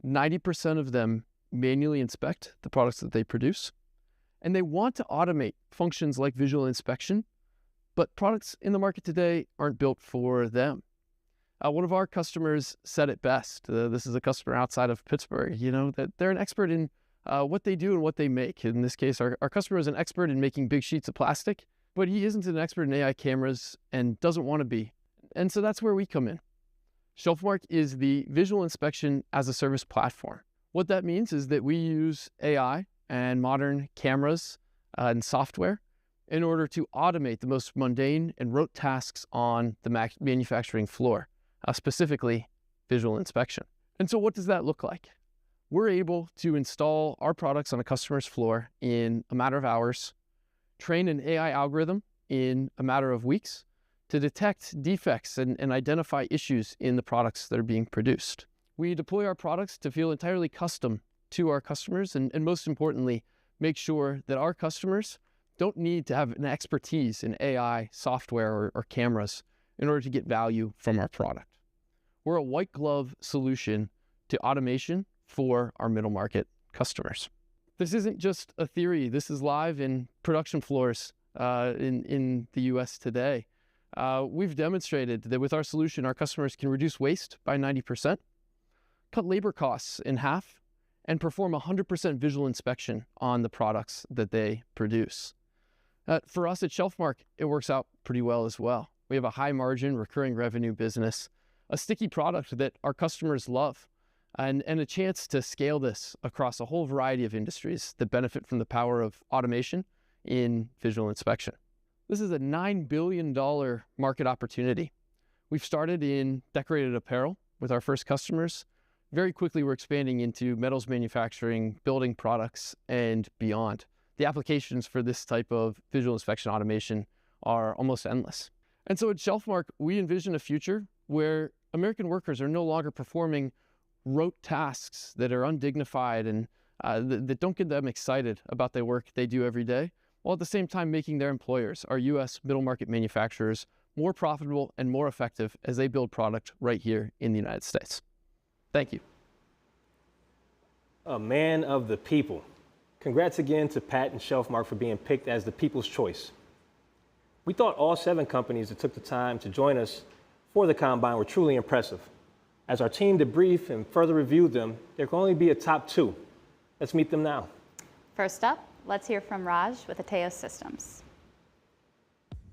90% of them manually inspect the products that they produce, and they want to automate functions like visual inspection, but products in the market today aren't built for them. One of our customers said it best. This is a customer outside of Pittsburgh, that they're an expert in what they do and what they make. In this case, our customer is an expert in making big sheets of plastic, but he isn't an expert in AI cameras and doesn't want to be. And so that's where we come in. Shelfmark is the visual inspection as a service platform. What that means is that we use AI and modern cameras and software in order to automate the most mundane and rote tasks on the manufacturing floor, specifically visual inspection. And so what does that look like? We're able to install our products on a customer's floor in a matter of hours, train an AI algorithm in a matter of weeks, to detect defects and identify issues in the products that are being produced. We deploy our products to feel entirely custom to our customers and most importantly, make sure that our customers don't need to have an expertise in AI, software, or cameras in order to get value from our product. We're a white glove solution to automation for our middle market customers. This isn't just a theory. This is live in production floors in the US today. We've demonstrated that with our solution, our customers can reduce waste by 90%, cut labor costs in half, and perform 100% visual inspection on the products that they produce. For us at Shelfmark, it works out pretty well as well. We have a high margin, recurring revenue business, a sticky product that our customers love, and a chance to scale this across a whole variety of industries that benefit from the power of automation in visual inspection. This is a $9 billion market opportunity. We've started in decorated apparel with our first customers. Very quickly, we're expanding into metals manufacturing, building products, and beyond. The applications for this type of visual inspection automation are almost endless. And so at Shelfmark, we envision a future where American workers are no longer performing rote tasks that are undignified and that don't get them excited about the work they do every day, while at the same time making their employers, our U.S. middle market manufacturers, more profitable and more effective as they build product right here in the United States. Thank you. A man of the people. Congrats again to Pat and Shelfmark for being picked as the people's choice. We thought all 7 companies that took the time to join us for the Combine were truly impressive. As our team debriefed and further reviewed them, there can only be a top 2. Let's meet them now. First up, let's hear from Raj with Ateos Systems.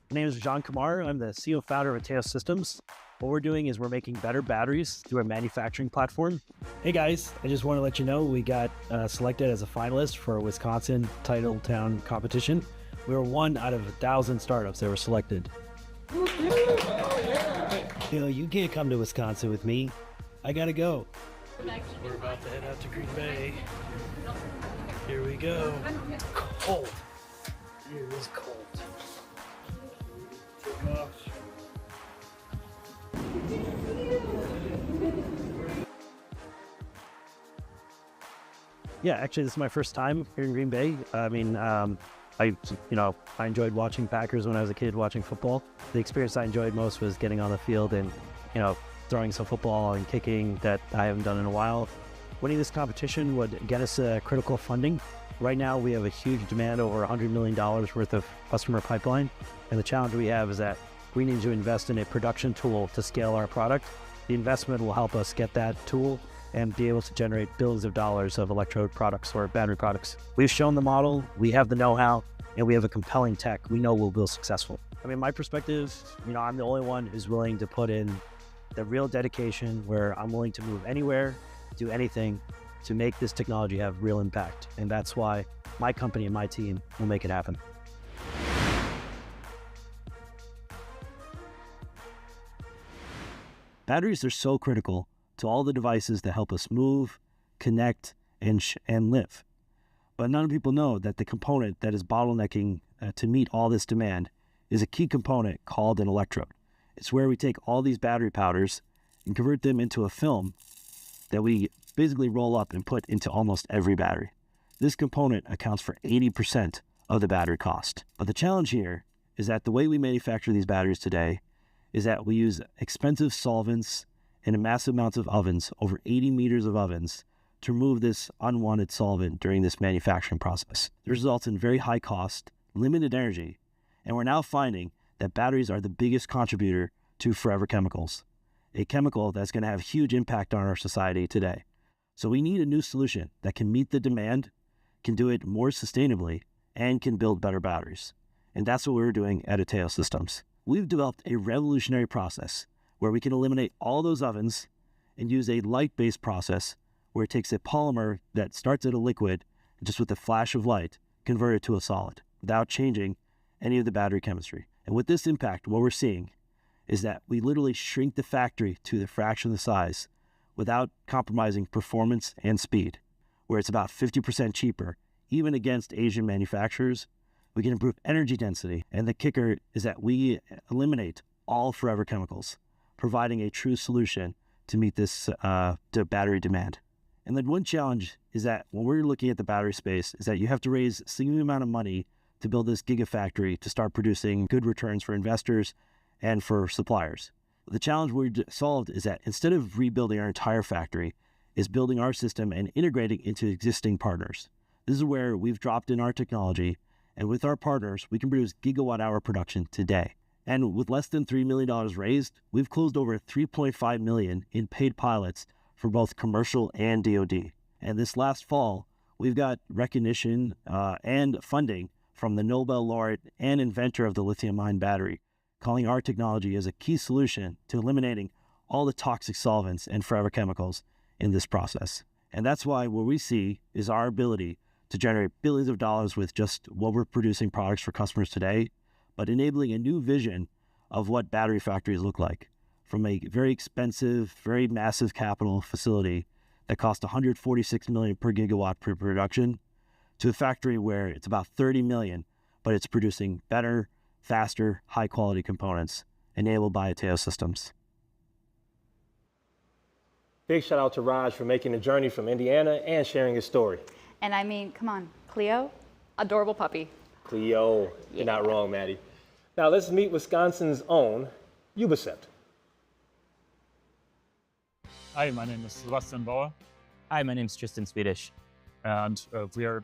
My name is John Kumar. I'm the CEO founder of Ateos Systems. What we're doing is we're making better batteries through a manufacturing platform. Hey guys, I just want to let you know we got selected as a finalist for a Wisconsin Titletown competition. We were one out of 1,000 startups that were selected. You know, you can't come to Wisconsin with me. I gotta go. We're about to head out to Green Bay. Here we go. Cold. It is cold. Take off. Yeah, actually, this is my first time here in Green Bay. I mean, I enjoyed watching Packers when I was a kid, watching football. The experience I enjoyed most was getting on the field and, throwing some football and kicking that I haven't done in a while. Winning this competition would get us critical funding. Right now, we have a huge demand, over $100 million worth of customer pipeline. And the challenge we have is that we need to invest in a production tool to scale our product. The investment will help us get that tool and be able to generate billions of dollars of electrode products or battery products. We've shown the model, we have the know-how, and we have a compelling tech we know will be successful. I mean, my perspective, I'm the only one who's willing to put in the real dedication where I'm willing to move anywhere, do anything to make this technology have real impact. And that's why my company and my team will make it happen. Batteries are so critical to all the devices that help us move, connect, and live. But none of people know that the component that is bottlenecking to meet all this demand is a key component called an electrode. It's where we take all these battery powders and convert them into a film that we basically roll up and put into almost every battery. This component accounts for 80% of the battery cost. But the challenge here is that the way we manufacture these batteries today is that we use expensive solvents and massive amounts of ovens, over 80 meters of ovens, to remove this unwanted solvent during this manufacturing process. This results in very high cost, limited energy, and we're now finding that batteries are the biggest contributor to forever chemicals, a chemical that's going to have huge impact on our society today. So we need a new solution that can meet the demand, can do it more sustainably, and can build better batteries. And that's what we're doing at Ateos Systems. We've developed a revolutionary process where we can eliminate all those ovens and use a light-based process where it takes a polymer that starts at a liquid, and just with a flash of light, convert it to a solid without changing any of the battery chemistry. And with this impact, what we're seeing is that we literally shrink the factory to the fraction of the size without compromising performance and speed, where it's about 50% cheaper, even against Asian manufacturers. We can improve energy density, and the kicker is that we eliminate all forever chemicals, providing a true solution to meet this to battery demand. And then one challenge is that when we're looking at the battery space is that you have to raise a significant amount of money to build this gigafactory to start producing good returns for investors and for suppliers. The challenge we solved is that instead of rebuilding our entire factory, is building our system and integrating into existing partners. This is where we've dropped in our technology, and with our partners, we can produce gigawatt-hour production today. And with less than $3 million raised, we've closed over $3.5 million in paid pilots for both commercial and DoD. And this last fall, we've got recognition and funding from the Nobel laureate and inventor of the lithium-ion battery, calling our technology as a key solution to eliminating all the toxic solvents and forever chemicals in this process. And that's why what we see is our ability to generate billions of dollars with just what we're producing products for customers today, but enabling a new vision of what battery factories look like, from a very expensive, very massive capital facility that costs $146 million per gigawatt per production, to a factory where it's about $30 million, but it's producing better, faster, high-quality components enabled by Ateo systems. Big shout out to Raj for making the journey from Indiana and sharing his story. And I mean, come on, Cleo, adorable puppy. Cleo, you're not wrong, Maddie. Now let's meet Wisconsin's own Ubicept. Hi, my name is Sebastian Bauer. Hi, my name is Tristan Swedish. And we are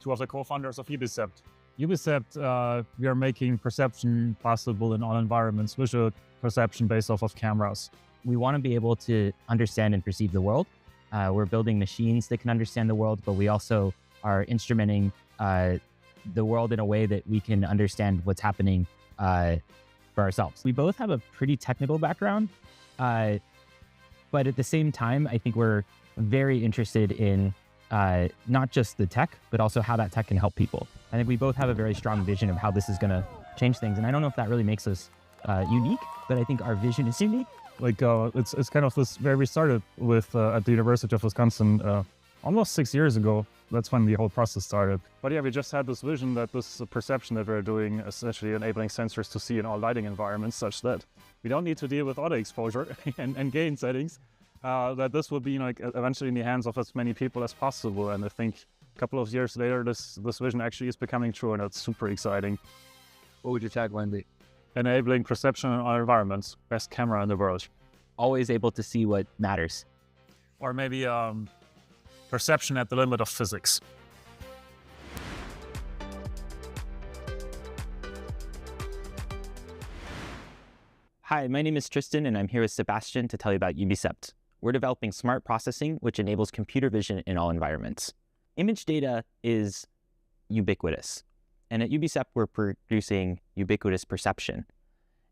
two of the co-founders of Ubicept. Ubicept, we are making perception possible in all environments, visual perception based off of cameras. We want to be able to understand and perceive the world. We're building machines that can understand the world, but we also are instrumenting the world in a way that we can understand what's happening for ourselves. We both have a pretty technical background, but at the same time, I think we're very interested in not just the tech, but also how that tech can help people. I think we both have a very strong vision of how this is going to change things. And I don't know if that really makes us unique, but I think our vision is unique. Like it's kind of this where we started with at the University of Wisconsin almost 6 years ago. That's when the whole process started. But yeah, we just had this vision that this perception that we're doing, essentially enabling sensors to see in all lighting environments, such that we don't need to deal with auto exposure and gain settings. That this will be like eventually in the hands of as many people as possible. And I think a couple of years later, this vision actually is becoming true, and it's super exciting. What would your tagline be? Enabling perception in our environments. Best camera in the world. Always able to see what matters. Or maybe perception at the limit of physics. Hi, my name is Tristan, and I'm here with Sebastian to tell you about Ubicept. We're developing smart processing, which enables computer vision in all environments. Image data is ubiquitous. And at Ubicept, we're producing ubiquitous perception.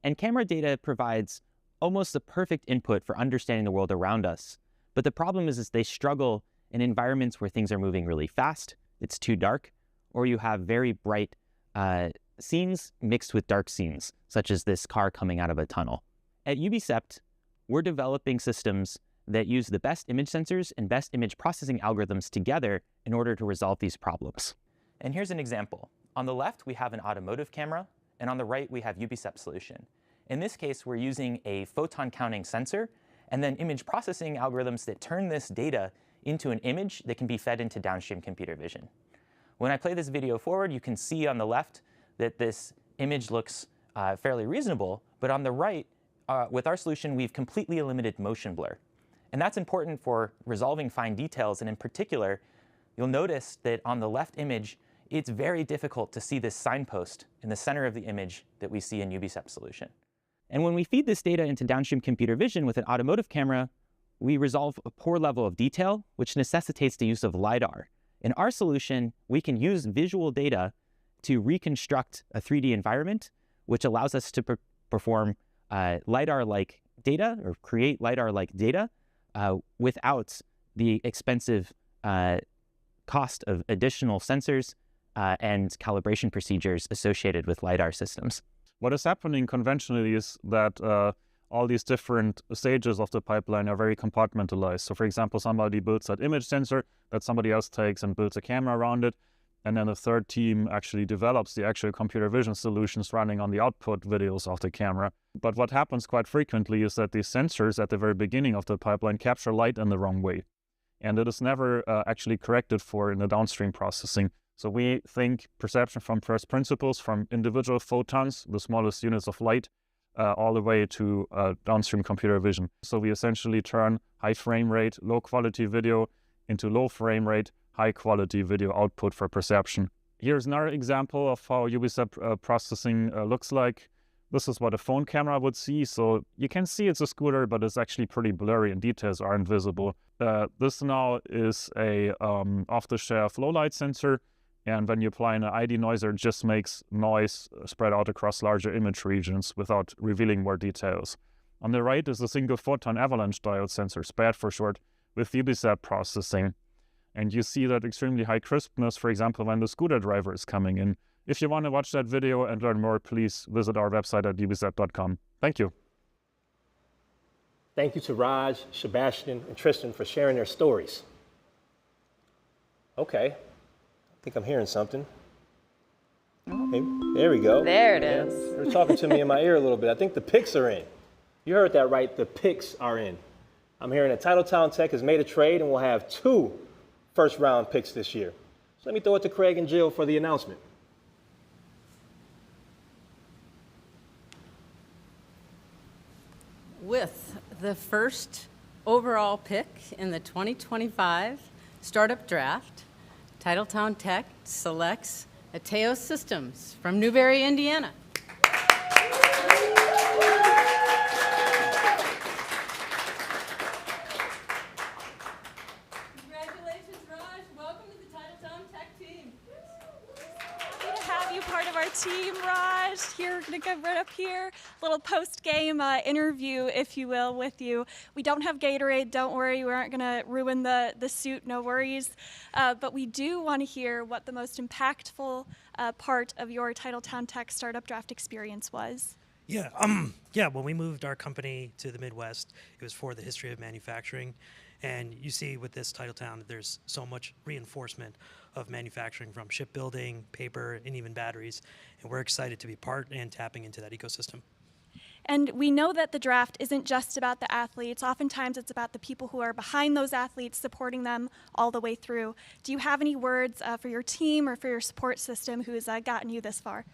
And camera data provides almost the perfect input for understanding the world around us. But the problem is they struggle in environments where things are moving really fast, it's too dark, or you have very bright scenes mixed with dark scenes, such as this car coming out of a tunnel. At Ubicept, we're developing systems that use the best image sensors and best image processing algorithms together in order to resolve these problems. And here's an example. On the left, we have an automotive camera, and on the right, we have Ubicept solution. In this case, we're using a photon counting sensor and then image processing algorithms that turn this data into an image that can be fed into downstream computer vision. When I play this video forward, you can see on the left that this image looks fairly reasonable, but on the right, with our solution, we've completely eliminated motion blur. And that's important for resolving fine details, and in particular, you'll notice that on the left image, it's very difficult to see this signpost in the center of the image that we see in Ubicept solution. And when we feed this data into downstream computer vision with an automotive camera, we resolve a poor level of detail, which necessitates the use of LiDAR. In our solution, we can use visual data to reconstruct a 3D environment, which allows us to perform LiDAR-like data, or create LiDAR-like data, without the expensive cost of additional sensors and calibration procedures associated with LiDAR systems. What is happening conventionally is that all these different stages of the pipeline are very compartmentalized. So for example, somebody builds that image sensor that somebody else takes and builds a camera around it. And then the third team actually develops the actual computer vision solutions running on the output videos of the camera. But what happens quite frequently is that these sensors at the very beginning of the pipeline capture light in the wrong way. And it is never actually corrected for in the downstream processing. So we think perception from first principles, from individual photons, the smallest units of light, all the way to downstream computer vision. So we essentially turn high frame rate, low quality video into low frame rate, high quality video output for perception. Here's another example of how UBSEP processing looks like. This is what a phone camera would see. So you can see it's a scooter, but it's actually pretty blurry and details aren't visible. This now is a off-the-shelf low-light sensor. And when you apply an ID noiser, it just makes noise spread out across larger image regions without revealing more details. On the right is a single photon avalanche diode sensor, SPAD for short, with UBSEP processing. And you see that extremely high crispness, for example, when the scooter driver is coming in. If you want to watch that video and learn more, please visit our website at ubsep.com. Thank you. Thank you to Raj, Sebastian, and Tristan for sharing their stories. Okay, I think I'm hearing something. Hey, there we go. There it is. They're talking to me in my ear a little bit. I think the picks are in. You heard that right, the picks are in. I'm hearing that TitletownTech has made a trade and will have 2 first-round picks this year. So let me throw it to Craig and Jill for the announcement. With the first overall pick in the 2025 Startup Draft, TitletownTech selects Ateo Systems from Newberry, Indiana. Congratulations, Raj. Welcome to the TitletownTech team. Happy to have you part of our team, Raj. Here, we're going to go right up here. Little post-game interview, if you will, with you. We don't have Gatorade. Don't worry. We aren't going to ruin the suit. No worries. But we do want to hear what the most impactful part of your TitletownTech Startup Draft experience was. Yeah, when we moved our company to the Midwest, it was for the history of manufacturing. And you see with this Titletown, there's so much reinforcement of manufacturing from shipbuilding, paper, and even batteries. And we're excited to be part and tapping into that ecosystem. And we know that the draft isn't just about the athletes. Oftentimes it's about the people who are behind those athletes, supporting them all the way through. Do you have any words for your team or for your support system who has gotten you this far?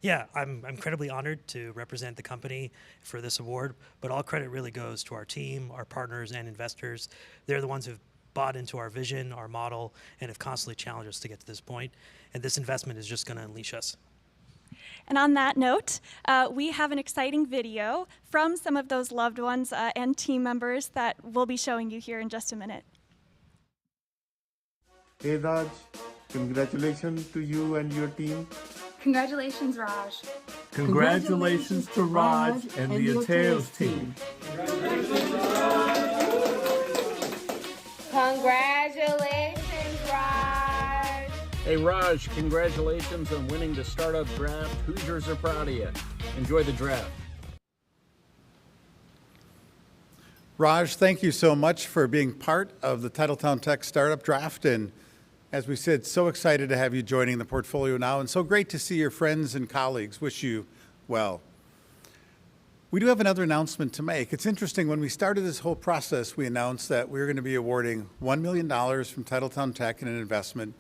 Yeah, I'm incredibly honored to represent the company for this award, but all credit really goes to our team, our partners, and investors. They're the ones who've bought into our vision, our model, and have constantly challenged us to get to this point. And this investment is just going to unleash us. And on that note, we have an exciting video from some of those loved ones and team members that we'll be showing you here in just a minute. Hey Raj, congratulations to you and your team. Congratulations, Raj. Congratulations to Raj and the Ateos team. Congratulations, Raj. Hey Raj, congratulations on winning the Startup Draft. Hoosiers are proud of you. Enjoy the draft. Raj, thank you so much for being part of the TitletownTech Startup Draft. And as we said, so excited to have you joining the portfolio now, and so great to see your friends and colleagues. Wish you well. We do have another announcement to make. It's interesting, when we started this whole process, we announced that we were going to be awarding $1 million from TitletownTech in an investment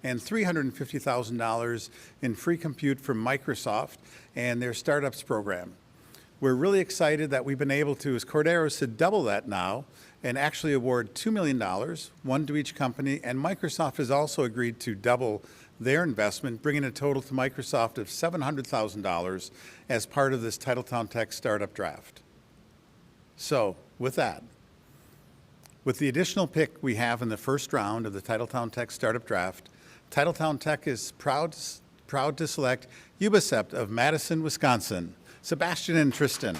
and $350,000 in free compute from Microsoft and their startups program. We're really excited that we've been able to, as Cordero said, double that now and actually award $2 million, one to each company. And Microsoft has also agreed to double their investment, bringing a total to Microsoft of $700,000 as part of this TitletownTech Startup Draft. So with that, with the additional pick we have in the first round of the TitletownTech Startup Draft, TitletownTech is proud to select UBSEP of Madison, Wisconsin. Sebastian and Tristan.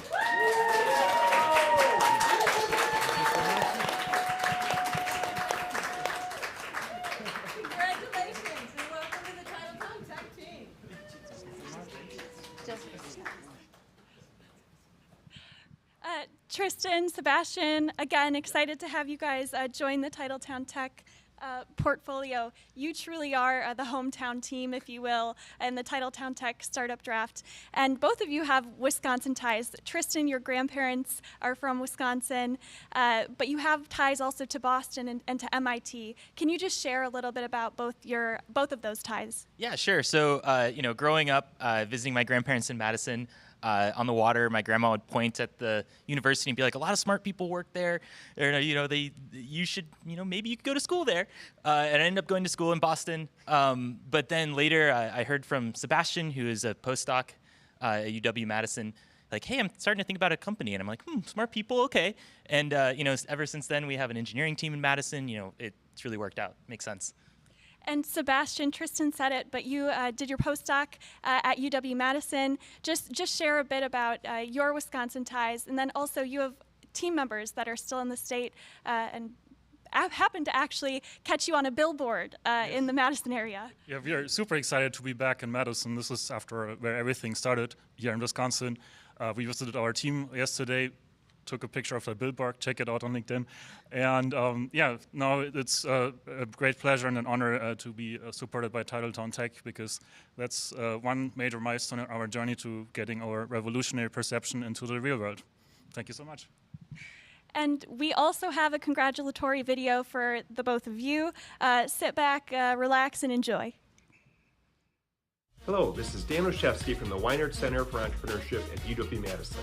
Congratulations and welcome to the TitletownTech team. Tristan, Sebastian, again, excited to have you guys join the TitletownTech portfolio. You truly are the hometown team, if you will, in the TitletownTech Startup Draft. And both of you have Wisconsin ties. Tristan, your grandparents are from Wisconsin, but you have ties also to Boston and to MIT. Can you just share a little bit about both of those ties? Yeah, sure. So, growing up, visiting my grandparents in Madison, on the water, my grandma would point at the university and be like, a lot of smart people work there. Or, you should, maybe you could go to school there. And I ended up going to school in Boston. But then later I heard from Sebastian, who is a postdoc at UW-Madison, like, hey, I'm starting to think about a company. And I'm like, smart people, okay. And, ever since then, we have an engineering team in Madison. It's really worked out. Makes sense. And Sebastian, Tristan said it, but you did your postdoc at UW-Madison. Just share a bit about your Wisconsin ties, and then also you have team members that are still in the state and happened to actually catch you on a billboard in the Madison area. Yeah, we are super excited to be back in Madison. This is after where everything started here in Wisconsin. We visited our team yesterday, took a picture of the billboard, check it out on LinkedIn. And now it's a great pleasure and an honor to be supported by TitletownTech, because that's one major milestone in our journey to getting our revolutionary perception into the real world. Thank you so much. And we also have a congratulatory video for the both of you. Sit back, relax, and enjoy. Hello, this is Dan Oshevsky from the Weinert Center for Entrepreneurship at UW-Madison.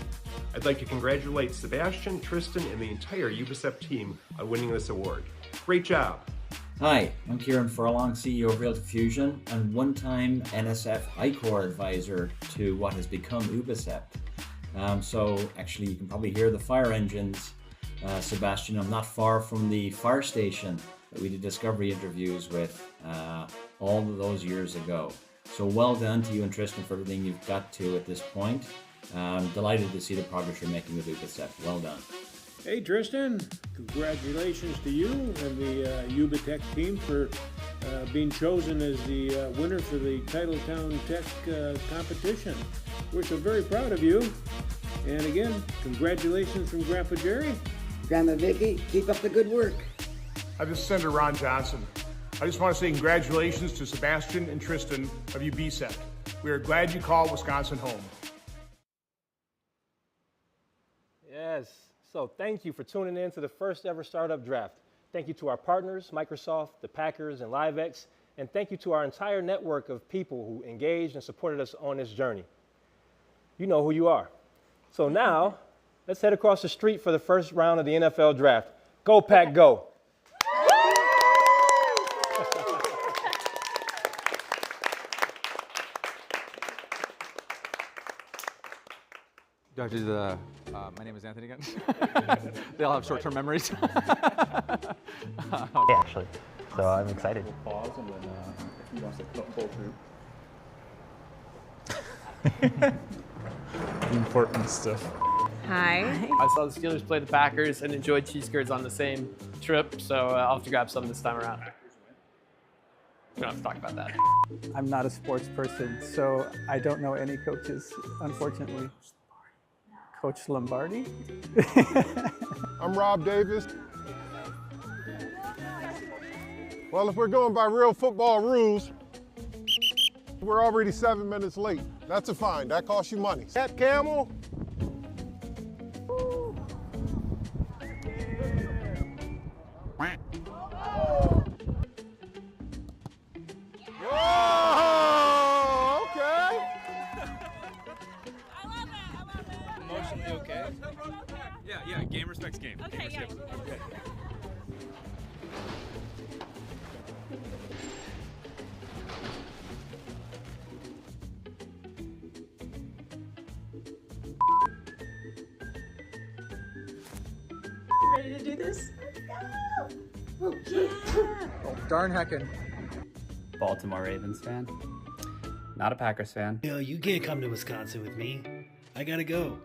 I'd like to congratulate Sebastian, Tristan, and the entire UBICEP team on winning this award. Great job! Hi, I'm Kieran Furlong, CEO of Real Fusion and one-time NSF I-Core advisor to what has become UBICEP. So actually you can probably hear the fire engines. Sebastian, I'm not far from the fire station that we did discovery interviews with all of those years ago. So well done to you and Tristan for everything you've got to at this point. Delighted to see the progress you're making with UBICEP. Well done. Hey Tristan, congratulations to you and the UBITech team for being chosen as the winner for the TitletownTech competition. We're so very proud of you. And again, congratulations from Grandpa Jerry. Grandma Vicky, keep up the good work. Hi, this is Senator Ron Johnson. I just want to say congratulations to Sebastian and Tristan of UBICEP. We are glad you called Wisconsin home. Yes, so thank you for tuning in to the first ever Startup Draft. Thank you to our partners, Microsoft, the Packers, and LiveX, and thank you to our entire network of people who engaged and supported us on this journey. You know who you are. So now, let's head across the street for the first round of the NFL Draft. Go Pack, go! Do I have to do the, my name is Anthony again? They all have short-term memories. Yeah, actually. So I'm excited. We'll pause and then if he wants to pull through. Important stuff. Hi. I saw the Steelers play the Packers and enjoyed cheese curds on the same trip, so I'll have to grab some this time around. We don't have to talk about that. I'm not a sports person, so I don't know any coaches, unfortunately. Coach Lombardi? I'm Rob Davis. Well, if we're going by real football rules, we're already 7 minutes late. That's a fine. That costs you money. At Camel. Oh, okay. Emotionally okay? Yeah, game respects game. Okay, yeah. Okay. Ready to do this? Oh, darn heckin'. Baltimore Ravens fan. Not a Packers fan. You can't come to Wisconsin with me. I gotta go.